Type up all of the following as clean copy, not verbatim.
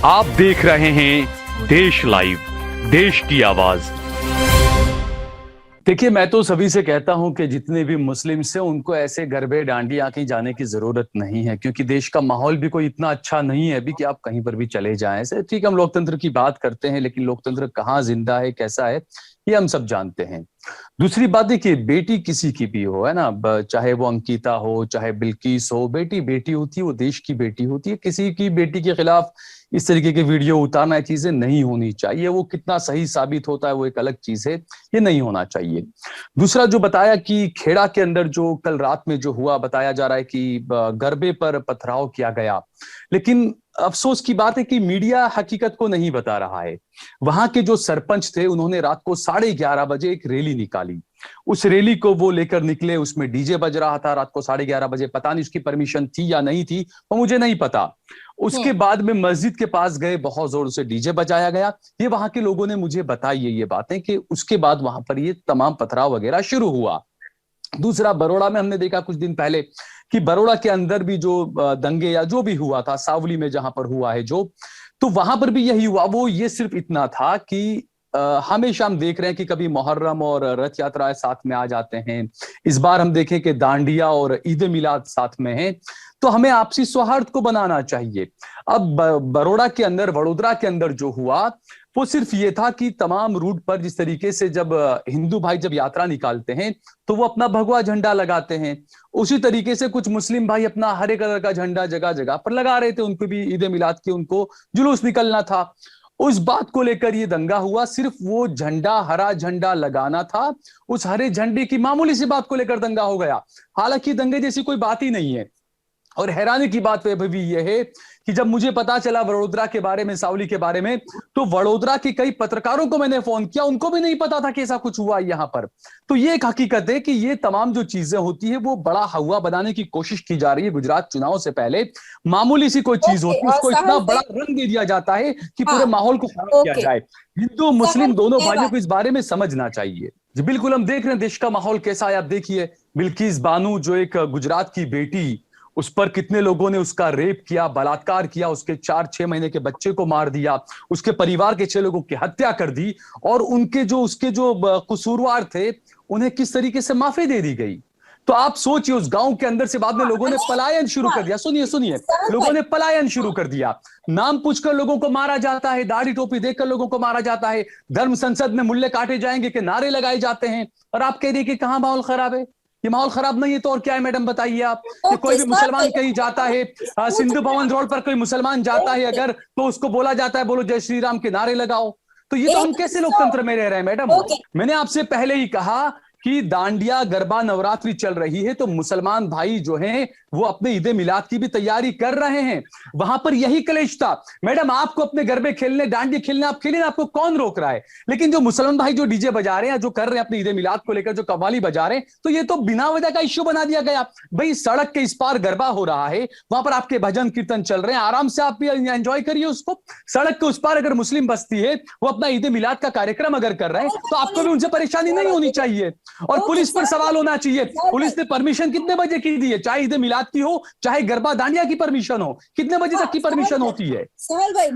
आप देख रहे हैं देश लाइव, देश की आवाज। देखिए, मैं तो सभी से कहता हूं कि जितने भी मुस्लिम्स हैं उनको ऐसे गरबे डांडिया कहीं जाने की जरूरत नहीं है, क्योंकि देश का माहौल भी कोई इतना अच्छा नहीं है अभी कि आप कहीं पर भी चले जाएं। ऐसे ठीक, हम लोकतंत्र की बात करते हैं, लेकिन लोकतंत्र कहाँ जिंदा है, कैसा है, ये हम सब जानते हैं। दूसरी बात, देखिए, बेटी किसी की भी हो, है ना, चाहे वो अंकिता हो, चाहे बिल्किस हो, बेटी बेटी होती है, वो देश की बेटी होती है। किसी की बेटी के खिलाफ इस तरीके के वीडियो उतारना, ये चीजें नहीं होनी चाहिए। वो कितना सही साबित होता है वो एक अलग चीज है, ये नहीं होना चाहिए। दूसरा, जो बताया कि खेड़ा के अंदर जो कल रात में जो हुआ, बताया जा रहा है कि गरबे पर पथराव किया गया, लेकिन अफसोस की बात है कि मीडिया हकीकत को नहीं बता रहा है। वहां के जो सरपंच थे, उन्होंने रात को 11:30 बजे एक रैली निकाली। उस रैली को वो लेकर निकले, उसमें डीजे बज रहा था रात को 11:30 बजे। पता नहीं उसकी परमिशन थी या नहीं थी, वो मुझे नहीं पता। उसके बाद में मस्जिद के पास गए, बहुत जोर से डीजे बजाया गया। ये वहां के लोगों ने मुझे बताई है ये बातें, कि उसके बाद वहां पर ये तमाम पथराव वगैरह शुरू हुआ। दूसरा, बरोड़ा में हमने देखा कुछ दिन पहले कि बरोड़ा के अंदर भी जो दंगे या जो भी हुआ था, सावली में जहां पर हुआ है जो, तो वहां पर भी यही हुआ। वो ये सिर्फ इतना था कि हमेशा हम देख रहे हैं कि कभी मुहर्रम और रथ यात्रा साथ में आ जाते हैं। इस बार हम देखें कि दांडिया और ईद मिलाद साथ में है, तो हमें आपसी सौहार्द को बनाना चाहिए। अब बरोड़ा के अंदर, वडोदरा के अंदर जो हुआ, वो सिर्फ ये था कि तमाम रूट पर जिस तरीके से जब हिंदू भाई जब यात्रा निकालते हैं तो वो अपना भगवा झंडा लगाते हैं, उसी तरीके से कुछ मुस्लिम भाई अपना हरे कलर का झंडा जगह जगह पर लगा रहे थे। उनको भी ईद मिलाद की उनको जुलूस निकलना था। उस बात को लेकर ये दंगा हुआ। सिर्फ वो झंडा, हरा झंडा लगाना था, उस हरे झंडे की मामूली सी बात को लेकर दंगा हो गया। हालांकि दंगे जैसी कोई बात ही नहीं है। और हैरानी की बात वह भी यह है कि जब मुझे पता चला वडोदरा के बारे में, सावली के बारे में, तो वडोदरा के कई पत्रकारों को मैंने फोन किया, उनको भी नहीं पता था कि ऐसा कुछ हुआ यहां पर। तो ये एक हकीकत है कि ये तमाम जो चीजें होती है वो बड़ा हवा बनाने की कोशिश की जा रही है। गुजरात चुनाव से पहले मामूली सी कोई चीज होती है, उसको इतना बड़ा रंग दे दिया जाता है कि पूरे माहौल को खराब किया जाए। हिंदू मुस्लिम दोनों भाइयों को इस बारे में समझना चाहिए। जी बिल्कुल, हम देख रहे हैं देश का माहौल कैसा है। आप देखिए, बिल्किस बानो जो एक गुजरात की बेटी, उस पर कितने लोगों ने उसका रेप किया, बलात्कार किया, उसके 4-6 महीने के बच्चे को मार दिया, उसके परिवार के 6 लोगों की हत्या कर दी, और उनके जो उसके जो कसूरवार थे उन्हें किस तरीके से माफी दे दी गई। तो आप सोचिए, उस गांव के अंदर से बाद में लोगों ने पलायन शुरू कर दिया। सुनिए सुनिए, लोगों ने पलायन शुरू कर दिया। नाम पूछकर लोगों को मारा जाता है, दाढ़ी टोपी देखकर लोगों को मारा जाता है, धर्म संसद में मुल्ले काटे जाएंगे के नारे लगाए जाते हैं, और आप कह रही कि कहां माहौल खराब है। ये माहौल खराब नहीं है तो और क्या है मैडम, बताइए आप। कि कोई भी मुसलमान कहीं जाता है, सिंधु भवन रोड पर कोई मुसलमान जाता है अगर, तो उसको बोला जाता है बोलो जय श्री राम के नारे लगाओ। तो ये तो हम कैसे लोकतंत्र में रह रहे हैं मैडम। मैंने आपसे पहले ही कहा कि दांडिया गरबा नवरात्रि चल रही है, तो मुसलमान भाई जो हैं वो अपने ईद मिलाद की भी तैयारी कर रहे हैं। वहां पर यही क्लेश था मैडम। आपको अपने गरबे खेलने, डांडिया खेलने, आप खेलें, आपको कौन रोक रहा है। लेकिन जो मुसलमान भाई जो डीजे बजा रहे हैं, जो कर रहे हैं अपने ईद मिलाद को लेकर, जो कव्वाली बजा रहे हैं, तो ये तो बिना वजह का इश्यू बना दिया गया। भाई सड़क के इस पार गरबा हो रहा है, वहां पर आपके भजन कीर्तन चल रहे हैं, आराम से आप भी एंजॉय करिए उसको। सड़क के उस पार अगर मुस्लिम बस्ती है, वो अपना ईद मिलाद का कार्यक्रम अगर कर रहे हैं, तो आपको भी उनसे परेशानी नहीं होनी चाहिए। और पुलिस पर सवाल होना चाहिए, पुलिस ने परमिशन कितने बजे की दी है, चाहे ईद मिलाद की हो, चाहे गरबा दांडिया की परमिशन हो, कितने बजे तक की परमिशन होती है।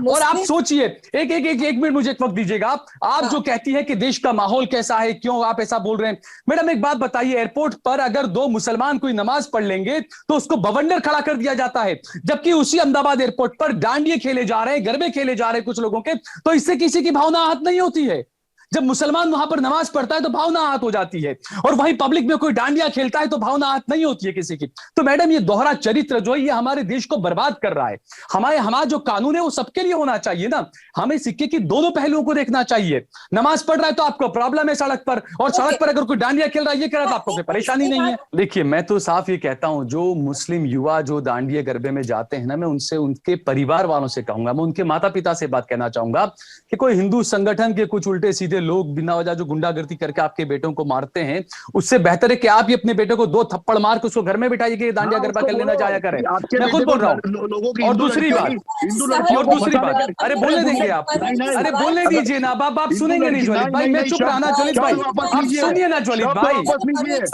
और आप सोचिए, एक मिनट मुझे एक वक्त दीजिएगा। आप जो कहती है कि देश का माहौल कैसा है, क्यों आप ऐसा बोल रहे हैं। मैडम एक बात बताइए, एयरपोर्ट पर अगर 2 मुसलमान कोई नमाज पढ़ लेंगे तो उसको बवंडर खड़ा कर दिया जाता है, जबकि उसी अहमदाबाद एयरपोर्ट पर डांडिये खेले जा रहे हैं, गरबे खेले जा रहे हैं कुछ लोगों के, तो इससे किसी की भावना आहत नहीं होती है। जब मुसलमान वहां पर नमाज पढ़ता है तो भावना आहत हो जाती है, और वहीं पब्लिक में कोई डांडिया खेलता है तो भावना आहत नहीं होती है किसी की। तो मैडम ये दोहरा चरित्र जो है ये हमारे देश को बर्बाद कर रहा है। हमारा जो कानून है वो सबके लिए होना चाहिए ना। हमें सिक्के की दोनों पहलुओं को देखना चाहिए। नमाज पढ़ रहा है तो आपको प्रॉब्लम है सड़क पर, और सड़क पर अगर कोई डांडिया खेल रहा है, ये कह रहा है, आपको कोई परेशानी नहीं है। देखिए, मैं तो साफ ये कहता हूं, जो मुस्लिम युवा जो दांडिया गरबे में जाते हैं ना, मैं उनसे, उनके परिवार वालों से कहूंगा, मैं उनके माता पिता से बात कहना चाहूंगा कि कोई हिंदू संगठन के कुछ उल्टे सीधे लोग बिना वजह जो गुंडागर्दी करके आपके बेटों को मारते हैं, उससे बेहतर है कि आप ही अपने बेटे को 2 थप्पड़ मार के उसको घर में बिठाइए कि दांडिया गरबा कर लेना जाया करें। मैं खुद बोल रहा हूं। और दूसरी बात, अरे बोलने देंगे आप, अरे बोलने दीजिए ना। अब आप सुनेंगे नहीं ज्वलित भाई, मैं चुप रहा ना ज्वलित भाई, आप सुनिए ना ज्वलित भाई।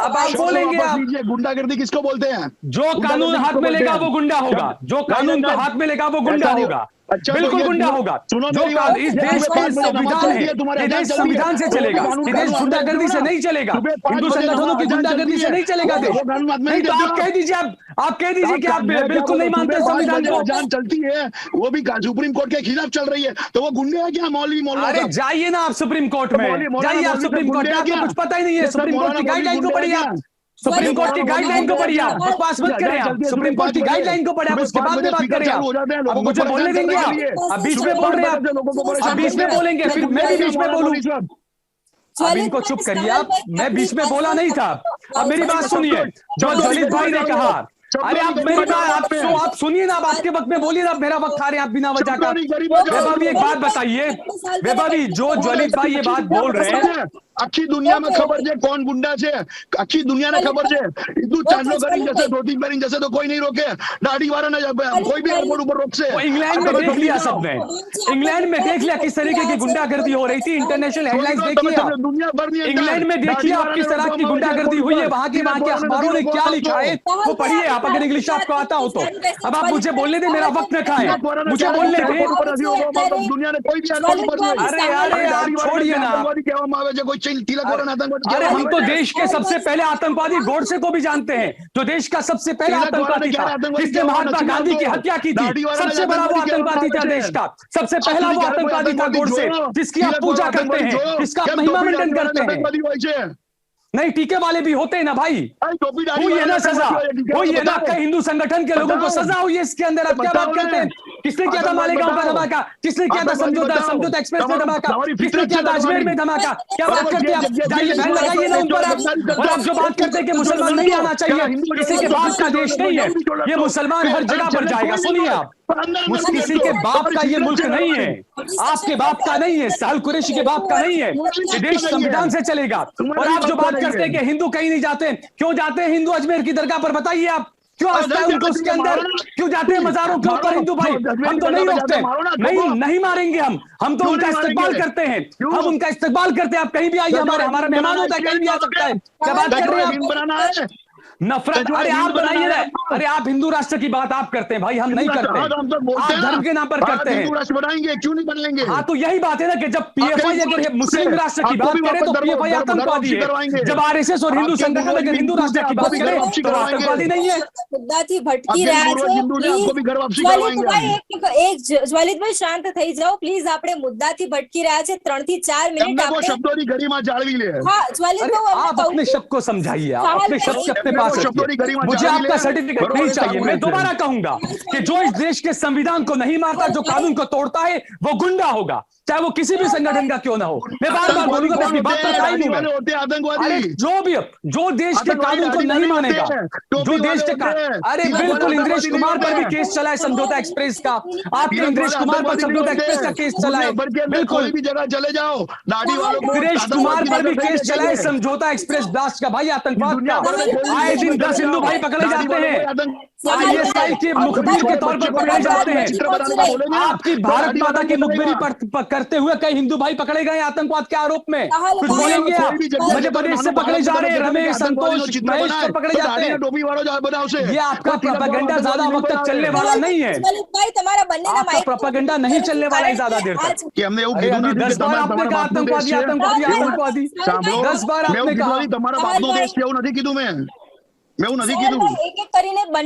अब आप बोलेंगे, आप गुंडागर्दी किसको बोलते हैं। जो कानून हाथ में लेगा वो गुंडा होगा, जो कानून हाथ में लेगा वो गुंडा होगा। अच्छा, तो बिल्कुल ये गुंडा होगा। सुनो जो मेरी बात, इस ये देश सुबह के 5 बजे नमाज संविधान चलती है, है, तुम्हारे ये अजान देश चलती है, संविधान से तो चलेगा, कानून ये देश कानून गुंडागर्दी से ना। नहीं चलेगा, सुबह 5 हिंदू बजे संगठनों की अजान गुंडागर्दी चलती से है, नहीं चलेगा देश। वो कानून मत नहीं तो देते आप हो कह दीजिए, आप कह दीजिए कि आप मैं क्या बिल्कुल नहीं बोलूं, मानते सुबह 5 संविधान बजे को। अजान चलती है, वो भी सुप्रीम कोर्ट के खिलाफ चल रही है, तो वो गुंडे हैं क्या मौलवी मौलाना अरे साहब? जाइए ना आप सुप्रीम कोर्ट तो में, मौलाना जाइए आप मौलवी सब सुप्रीम कोर्ट गुंडे में, हैं आपको क्या? कुछ पता ही नहीं है। ये सब सुप्रीम कोर्ट मौलाना की मौलवी गाइडलाइन को गुंडे हैं पढ़िए क्या? आप, सुप्रीम कोर्ट की गाइडलाइन को पढ़िए आप, बकवास मत करें आप, सुप्रीम कोर्ट की गाइडलाइन को पढ़े आप, उसके बाद में बात करें आप। अब मुझे बोलने देंगे आप? अब बीच में बोल रहे हैं आप, अब बीच में बोलेंगे, फिर मैं भी बीच में बोलूं। अब इनको चुप करिए आप, मैं बीच में बोला नहीं था। अब मेरी बात सुनिए, जो ज्वलित भाई ने कहा, अरे आप मेरी बात आप सुनिए ना, अब आपके वक्त में बोलिए ना, मेरा वक्त खा रहे हैं आप बिना वजह का। वैभव भी एक बात बताइए, वैभव भी जो ज्वलित भाई ये बात बोल रहे हैं, આખી દુનિયા में खबर છે कौन गुंडा છે, આખી દુનિયાને ખબર છે। તું ચાંદલો કરીને જશે, ધોતી કરીને જશે તો કોઈ નહીં રોકે, દાઢી વાળાને कोई भी एयरपोर्ट ऊपर रोकશે। वो इंग्लैंड में देख लिया सबने, इंग्लैंड में देख लिया किस तरीके की गुंडागर्दी हो रही थी, इंटरनेशनल हेडलाइंस देखिए आप, दुनिया भर में इंग्लैंड में देखिए आप किस तरह की गुंडागर्दी हुई है, वहां के अखबारों ने क्या लिखा है वो पढ़िए आप, अगर इंग्लिश आपको आता हो तो। अब आप मुझे बोलने दे, मेरा वक्त न खाएं, मुझे बोलने दे। दुनिया ने कोई भी एयरपोर्ट ऊपर नहीं। अरे आप छोड़िए ना, आतंकवादी कहવામાં આવે છે, કોઈ तिलक वाला आतंकवादी। अरे हम तो देश के सबसे पहले आतंकवादी गोडसे को भी जानते हैं, जो देश का सबसे पहला आतंकवादी था, जिसने महात्मा गांधी की हत्या की थी, सबसे बड़ा वो आतंकवादी था देश का, सबसे पहला वो आतंकवादी था गोडसे, जिसकी आप पूजा करते हैं, जिसका आप महिमा मंडन करते हैं। नहीं, टीके वाले भी होते हैं ना भाई, हुई है ना सजा, हुई है ना, कई हिंदू संगठन के लोगों को सजा हुई है इसके अंदर। आप क्या बात करते हैं? किसने किया था मालेगांव का धमाका, किसने किया था समझौता एक्सप्रेस में धमाका, किसने किया था अजमेर में धमाका? क्या बात करते हैं आप? जाइए बैन लगाइए ना उन पर आप। और आप जो बात करते हैं कि मुसलमान नहीं आना चाहिए, किसी के बाप का देश नहीं है ये, मुसलमान हर जगह पर जाएगा। सुनिए आप, किसी के बाप का ये मुल्क नहीं है, आपके बाप का नहीं है, साल कुरैशी के बाप का नहीं है, ये देश संविधान से चलेगा। और आप जो बात करते हैं कि हिंदू कहीं नहीं जाते, क्यों जाते हैं हिंदू अजमेर की दरगाह पर? बताइए आप, क्यों आता है उनको उसके अंदर, क्यों जाते हैं मजारों के ऊपर हिंदू भाई? हम तो नहीं रोकते, नहीं मारेंगे हम तो उनका इस्तेमाल करते हैं, हम उनका इस्तेमाल करते हैं। आप कहीं भी आइए, हमारा मेहमान होता है, कहीं भी आ सकता है। क्या बात कर रहे हैं आप? नफरत, अरे आप बनाइए ना, अरे आप हिंदू राष्ट्र की बात आप करते हैं भाई, हम नहीं करते, आप धर्म के नाम पर करते हैं। बनाएंगे क्यों नहीं बनाएंगे? हाँ तो यही बात है ना कि जब पीएफआई अगर मुस्लिम राष्ट्र की बात करे तो पीएफआई आतंकवादी है, जब आरएसएस और हिंदू संगठन अगर हिंदू राष्ट्र की बात करे तो आतंकवादी नहीं है। मुद्दाથી ભટકી રહ્યા છે। જ્વલિતભાઈ શાંત થઈ જાઓ પ્લીઝ, આપણે મુદ્દાથી ભટકી રહ્યા છે। 3 થી 4 મિનિટ આપણે શબ્દોની ગરિમા જાળવી લે। हाँ જ્વલિતભાઈ, आप अपने शब्द को समझाइए, आप अपने शब्द से अपने पास रखिए। मुझे आपका सर्टिफिकेट नहीं चाहिए। मैं दोबारा कहूंगा कि जो इस देश के संविधान को नहीं मानता, जो कानून को तोड़ता है, वो गुंडा होगा, चाहे वो किसी भी संगठन का क्यों ना हो। मैं बार बार बोलूंगा, मैं अपनी बात पर कायम हूं। अरे जो देश के कानून को नहीं मानेगा, जो देश के अरे बिल्कुल, इंद्रेश कुमार पर भी केस चला है समझौता एक्सप्रेस का, आपके इंद्रेश कुमार पर समझौता एक्सप्रेस का केस चला है, बिल्कुल भी जगह चले जाओ, दाढ़ी वालों को इंद्रेश कुमार पर भी केस चला है समझौता एक्सप्रेस ब्लास्ट का, भाई आतंकवाद का। आए दिन 10 हिंदू भाई पकड़े जाते हैं, आईएसआई के मुखबिर के तौर पर पकड़े जाते हैं। आपकी भारत माता की मुखबिरी करते हुए कई हिंदू भाई पकड़े गए आतंकवाद के आरोप में, कुछ बोलेंगे आप? मध्य प्रदेश से पकड़े जा रहे हैं रमेश, संतोष, महेश पर पकड़े जाते हैं। ये आपका प्रोपेगेंडा ज्यादा वक्त तक चलने वाला नहीं है, आपका प्रोपेगेंडा नहीं चलने वाला है ज्यादा देर तक। 10 बार आपने कहा आतंकवादी आतंकवादी आतंकवादी, 10 बार आपने कहा।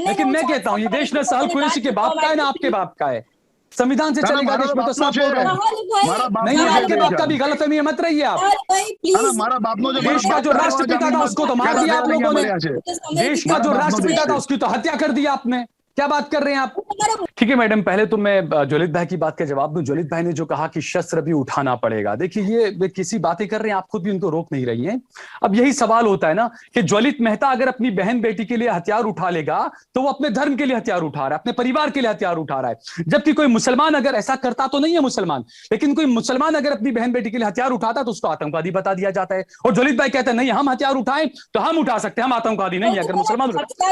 लेकिन मैं कहता हूँ ये देश न साल कुरैशी के बाप का है ना आपके बाप का है, संविधान से चलेगा देश में, तो साफ बोल रहे हैं। नहीं, आपके बाप का भी गलत है, मत रहिए आप। देश का जो राष्ट्रपिता था उसको तो मार दिया आप लोगों ने, देश का जो राष्ट्रपिता था उसकी तो हत्या कर दी आपने। क्या बात कर रहे हैं आप? ठीक है मैडम, पहले तो मैं ज्वलित भाई की बात का जवाब दूं। ज्वलित भाई ने जो कहा कि शस्त्र भी उठाना पड़ेगा, देखिए ये किसी बातें कर रहे हैं, आप खुद भी उनको रोक नहीं रही हैं। अब यही सवाल होता है ना कि ज्वलित मेहता अगर अपनी बहन बेटी के लिए हथियार उठा लेगा तो वो अपने धर्म के लिए हथियार उठा रहा है, अपने परिवार के लिए हथियार उठा रहा है। जबकि कोई मुसलमान अगर ऐसा करता तो नहीं है मुसलमान, लेकिन कोई मुसलमान अगर अपनी बहन बेटी के लिए हथियार उठाता तो उसको आतंकवादी बता दिया जाता है। और ज्वलित भाई कहते हैं नहीं, हम हथियार उठाएं तो हम उठा सकते हैं, हम आतंकवादी नहीं है अगर मुसलमान।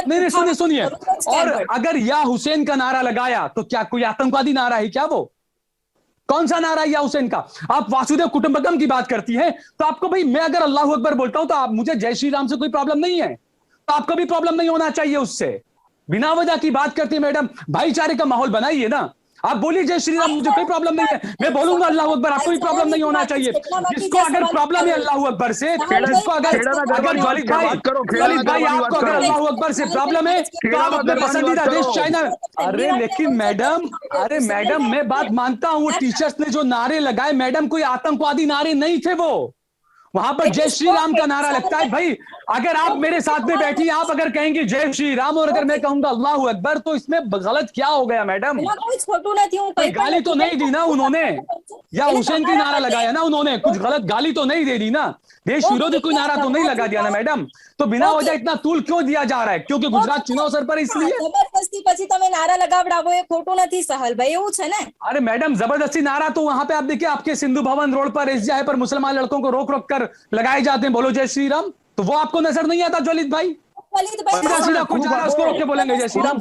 नहीं, सुनिए, और अगर या हुसैन का नारा लगाया तो क्या कोई आतंकवादी नारा है क्या? वो कौन सा नारा है या हुसैन का? आप वासुदेव कुटुंबकम की बात करती हैं तो आपको भाई, मैं अगर अल्लाह अकबर बोलता हूं तो आप मुझे जय श्री राम से कोई प्रॉब्लम नहीं है, तो आपको भी प्रॉब्लम नहीं होना चाहिए उससे। बिना वजह की बात करती है मैडम, भाईचारे का माहौल बनाइए ना। आप बोलिए जय श्री राम, मुझे कोई प्रॉब्लम नहीं है, मैं बोलूंगा अल्लाह अकबर, आपको भी प्रॉब्लम नहीं होना चाहिए। जिसको अगर प्रॉब्लम है अल्लाह अकबर से, जिसको अगर वलीद भाई आपको अगर अल्लाह अकबर से प्रॉब्लम है तो आप अपने पसंदीदा देश चाइना। अरे लेकिन मैडम, अरे मैडम मैं बात मानता हूँ, वो टीचर्स ने जो नारे लगाए मैडम, कोई आतंकवादी नारे नहीं थे वो, वहां पर जय श्री राम का नारा लगता है। भाई अगर आप मेरे साथ में बैठी, आप अगर कहेंगे जय श्री राम और अगर मैं कहूंगा अल्लाह अकबर, तो इसमें गलत क्या हो गया मैडम? गाली तो नहीं दी ना उन्होंने, या हुसैन की नारा लगाया ना उन्होंने, कुछ गलत गाली तो नहीं दे दी ना, देश विरोधी कोई नारा तो नहीं लगा दिया ना मैडम। तो बिना वजह इतना तूल क्यों दिया जा रहा है? क्योंकि गुजरात चुनाव सर पर इसलिए जबरदस्ती પછી તમે નારા લગાવડાવો એ ખોટું નથી સહલ ભાઈ, એવું છે ને? अरे मैडम जबरदस्ती नारा तो वहां पे आप देखिए, आपके सिंधु भवन रोड पर एसजीआई पर मुसलमान लड़कों को रोक रोक कर लगाए जाते हैं, बोलो जय श्री राम, तो वो आपको नजर नहीं आता ज्वलित भाई? सीधा कोई जा रहा है उसको रोक के बोलेंगे जय श्री राम।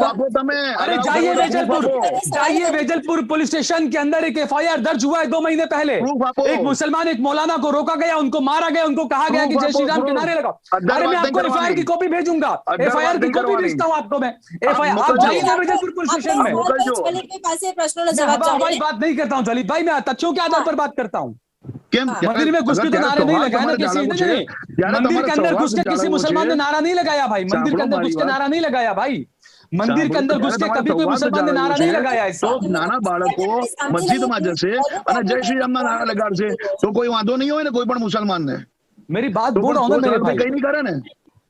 अरे जाइए वेजलपुर, जाइए वेजलपुर पुलिस स्टेशन के अंदर एक एफआईआर दर्ज हुआ है 2 महीने पहले, एक मुसलमान एक मौलाना को रोका गया, उनको मारा गया, उनको कहा गया कि जय श्री राम के नारे लगाओ। अरे मैं आपको एफआईआर की कॉपी भेजूंगा, एफआईआर की कॉपी भेजता हूँ आपको मैं, एफआईआर आप जाइए ना वेजलपुर पुलिस स्टेशन में। भाई बात नहीं करता हूँ ज्वलित भाई, मैं तथ्यों के आधार पर बात करता हूँ। मंदिर में घुस के तो नारे नहीं लगाए ना किसी ने, मंदिर के अंदर घुस के किसी मुसलमान ने नारा नहीं लगाया भाई, मंदिर के अंदर घुस के नारा नहीं लगाया भाई, मंदिर के अंदर घुस के कभी कोई मुसलमान ने नारा नहीं लगाया है। तो નાના બાળકો મસ્જિદમાં જશે અને જય શ્રી રામના નારા લગાડશે તો કોઈ વાંધો નહીં હોય ને કોઈ પણ મુસલમાનને? मेरी बात बोल रहा हूँ ना मेरे भाई, કઈ नहीं करे ने?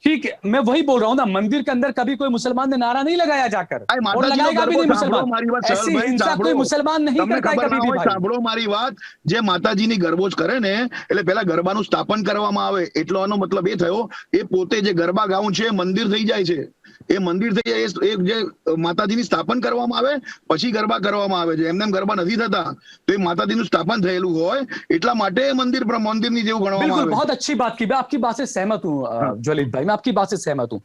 ठीक है, मैं वही बोल रहा हूँ ना, मंदिर के अंदर कभी कोई मुसलमान ने नारा नहीं लगाया जाकर, और लगाएगा भी नहीं मुसलमान, ऐसी हिंसा कोई मुसलमान नहीं करता है कभी भी भाई। સાંભળો મારી વાત, જે માતાજીની ગરબોજ કરે ને એટલે પેલા ગરબાનું સ્થાપન કરવામાં આવે, એટલો આનો મતલબ એ થયો, એ પોતે જે ગરબા ગાઉં છે મંદિર થઈ જાય છે, એ મંદિર થઈ જાય, એ જે માતાજીની સ્થાપન કરવામાં આવે પછી ગરબા કરવામાં આવે છે, એમને ગરબા નથી થતા, તો એ માતાજીનું સ્થાપન થયેલું હોય એટલા માટે મંદિર મંદિરની જેવું ગણવામાં આવે। बहुत अच्छी बात की, मैं आपकी बात से सहमत हूँ ज्वलित भाई, मैं आपकी बात से सहमत हूँ,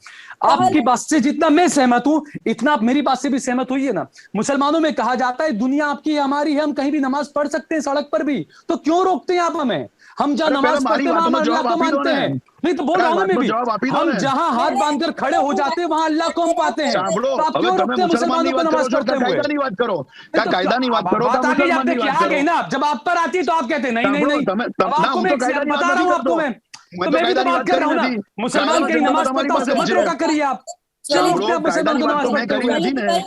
आपकी बात से जितना मैं सहमत हूँ इतना आप मेरी बात से भी सहमत हुई है ना। मुसलमानों में कहा जाता है दुनिया आपकी है हमारी है, हम कहीं भी नमाज पढ़ सकते हैं सड़क पर भी, तो क्यों रोकते हैं आप हमें? हम जहाँ नमाज पढ़ते हैं वहां अल्लाह को मानते हैं, नहीं तो बोल रहा हूँ मैं भी, हम जहाँ हाथ बांधकर खड़े हो जाते हैं वहां अल्लाह को हम पाते हैं, तो आप क्यों रोकते हैं मुसलमानों को नमाज पढ़ते हुए? કાયદાની વાત કરો, કાયદાની વાત કરો, बात आगे आपने क्या आ गई ना, जब आप पर आती है तो आप कहते हैं नहीं नहीं नहीं, आपको मैं बता रहा हूँ आपको मैं, तो मैं भी तो बात कर रहा हूँ ना, मुसलमान की नमाज पढ़ता उसको मत रोका करिए आप, क्यों मुसलमान को नमाज पढ़ते हुए?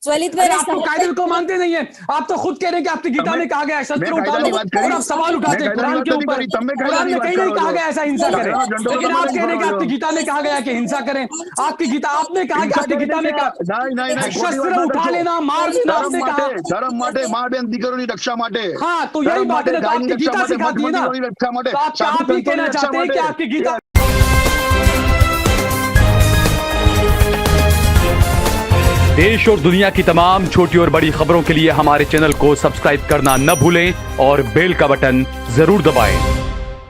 आपको कायदे को मानते नहीं है, आप तो खुद कह रहे हैं कि आपकी गीता में कहा गया है शस्त्र उठा लो, और आप सवाल उठाते हैं कुरान के ऊपर, कुरान में कहीं नहीं कहा गया ऐसा हिंसा करें, लेकिन आप कह रहे हैं कि आपकी गीता में कहा गया कि हिंसा करें, आपकी गीता आपने कहा कि आपकी गीता में कहा शस्त्र उठा लेना मार देना आपने कहा, धर्म માટે मां बेन દીકરીઓની રક્ષા માટે। हाँ तो यही बात है, तो आपकी गीता सिखाती है ना, तो आप ही कहना चाहते हैं कि आपकी गीता। देश और दुनिया की तमाम छोटी और बड़ी खबरों के लिए हमारे चैनल को सब्सक्राइब करना न भूलें और बेल का बटन जरूर दबाएं।